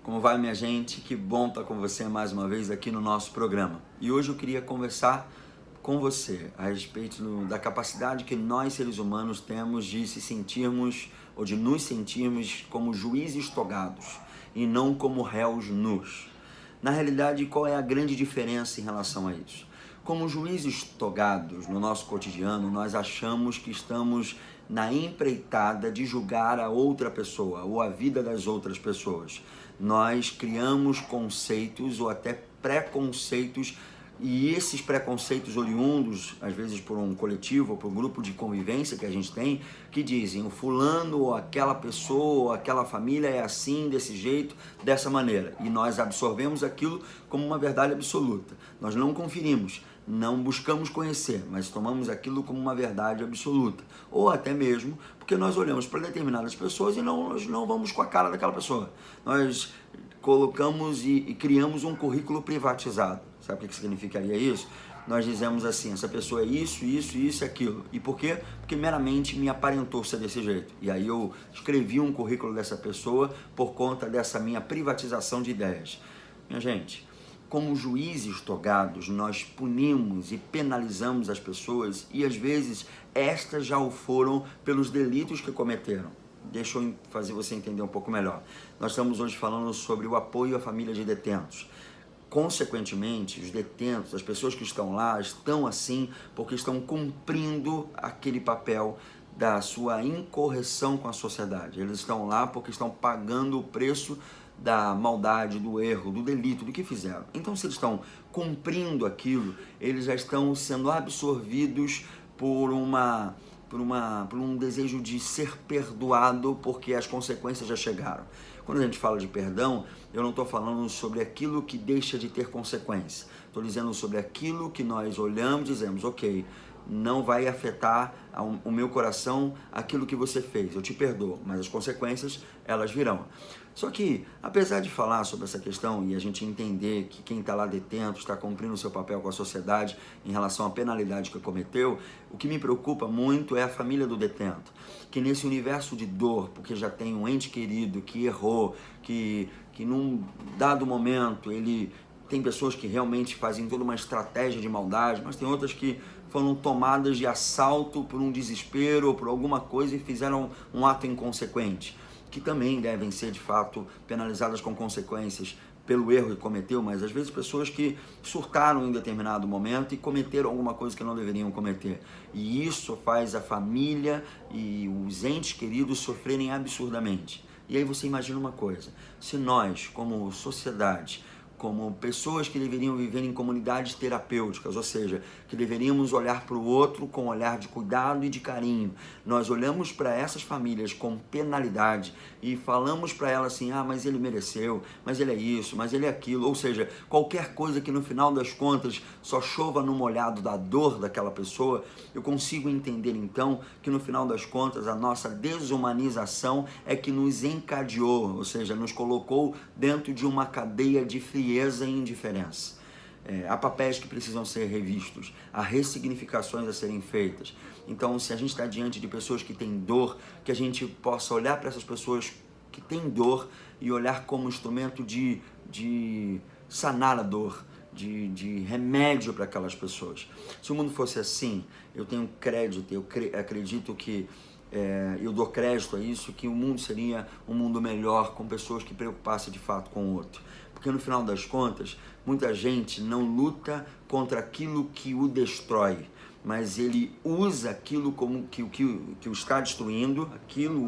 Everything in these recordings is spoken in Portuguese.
Como vai, minha gente? Que bom estar com você mais uma vez aqui no nosso programa. E hoje eu queria conversar com você a respeito da capacidade que nós, seres humanos, temos de se sentirmos ou de nos sentirmos como juízes togados e não como réus nus. Na realidade, qual é a grande diferença em relação a isso? Como juízes togados no nosso cotidiano, nós achamos que estamos na empreitada de julgar a outra pessoa ou a vida das outras pessoas. Nós criamos conceitos ou até preconceitos, e esses preconceitos oriundos, às vezes por um coletivo ou por um grupo de convivência que a gente tem, que dizem o fulano ou aquela pessoa ou aquela família é assim, desse jeito, dessa maneira. E nós absorvemos aquilo como uma verdade absoluta. Nós não conferimos, não buscamos conhecer, mas tomamos aquilo como uma verdade absoluta. Ou até mesmo porque nós olhamos para determinadas pessoas e nós não vamos com a cara daquela pessoa. Nós colocamos e criamos um currículo privatizado. Sabe o que significaria isso? Nós dizemos assim, essa pessoa é isso, isso, isso e aquilo. E por quê? Porque meramente me aparentou ser desse jeito. E aí eu escrevi um currículo dessa pessoa por conta dessa minha privatização de ideias. Minha gente, como juízes togados, nós punimos e penalizamos as pessoas e às vezes estas já o foram pelos delitos que cometeram. Deixa eu fazer você entender um pouco melhor. Nós estamos hoje falando sobre o apoio à família de detentos. Consequentemente, os detentos, as pessoas que estão lá, estão assim porque estão cumprindo aquele papel da sua incorreção com a sociedade. Eles estão lá porque estão pagando o preço da maldade, do erro, do delito, do que fizeram. Então, se eles estão cumprindo aquilo, eles já estão sendo absorvidos por um desejo de ser perdoado porque as consequências já chegaram. Quando a gente fala de perdão, eu não estou falando sobre aquilo que deixa de ter consequência. Estou dizendo sobre aquilo que nós olhamos e dizemos, ok, não vai afetar o meu coração aquilo que você fez, eu te perdoo, mas as consequências, elas virão. Só que, apesar de falar sobre essa questão e a gente entender que quem está lá detento está cumprindo o seu papel com a sociedade em relação à penalidade que cometeu, o que me preocupa muito é a família do detento, que nesse universo de dor, porque já tem um ente querido que errou, que num dado momento ele tem pessoas que realmente fazem toda uma estratégia de maldade, mas tem outras que foram tomadas de assalto por um desespero ou por alguma coisa e fizeram um ato inconsequente, que também devem ser de fato penalizadas com consequências pelo erro que cometeu, mas às vezes pessoas que surtaram em determinado momento e cometeram alguma coisa que não deveriam cometer. E isso faz a família e os entes queridos sofrerem absurdamente. E aí você imagina uma coisa, se nós, como sociedade, como pessoas que deveriam viver em comunidades terapêuticas, ou seja, que deveríamos olhar para o outro com um olhar de cuidado e de carinho. Nós olhamos para essas famílias com penalidade e falamos para elas assim, mas ele mereceu, mas ele é isso, mas ele é aquilo, ou seja, qualquer coisa que no final das contas só chova no molhado da dor daquela pessoa, eu consigo entender então que no final das contas a nossa desumanização é que nos encadeou, ou seja, nos colocou dentro de uma cadeia de frieza e indiferença. Há papéis que precisam ser revistos, há ressignificações a serem feitas. Então, se a gente está diante de pessoas que têm dor, que a gente possa olhar para essas pessoas que têm dor e olhar como instrumento de sanar a dor, de remédio para aquelas pessoas. Se o mundo fosse assim, eu tenho crédito, acredito que eu dou crédito a isso, que o mundo seria um mundo melhor, com pessoas que preocupassem de fato com o outro. Porque no final das contas, muita gente não luta contra aquilo que o destrói, mas ele usa aquilo como que o está destruindo,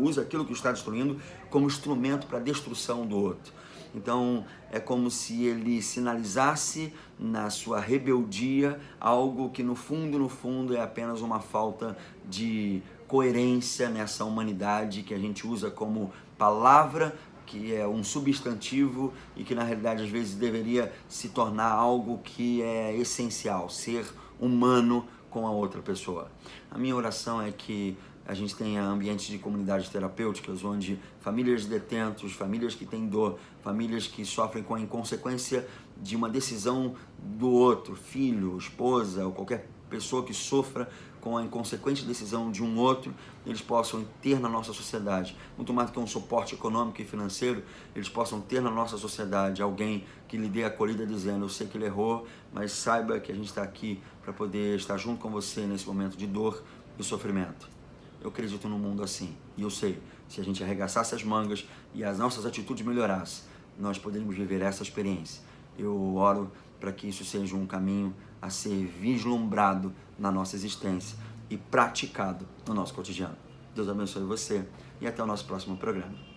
usa aquilo que o está destruindo como instrumento para a destruição do outro. Então, é como se ele sinalizasse na sua rebeldia algo que no fundo é apenas uma falta de coerência nessa humanidade que a gente usa como palavra, que é um substantivo e que na realidade às vezes deveria se tornar algo que é essencial, ser humano com a outra pessoa. A minha oração é que a gente tenha ambientes de comunidades terapêuticas onde famílias de detentos, famílias que têm dor, famílias que sofrem com a inconsequência de uma decisão do outro, filho, esposa ou qualquer pessoa que sofra com a inconsequente decisão de um outro, eles possam ter na nossa sociedade, muito mais do que um suporte econômico e financeiro, eles possam ter na nossa sociedade alguém que lhe dê acolhida dizendo: eu sei que ele errou, mas saiba que a gente está aqui para poder estar junto com você nesse momento de dor e sofrimento. Eu acredito num mundo assim, e eu sei, se a gente arregaçasse as mangas e as nossas atitudes melhorassem, nós poderíamos viver essa experiência. Eu oro para que isso seja um caminho a ser vislumbrado na nossa existência e praticado no nosso cotidiano. Deus abençoe você e até o nosso próximo programa.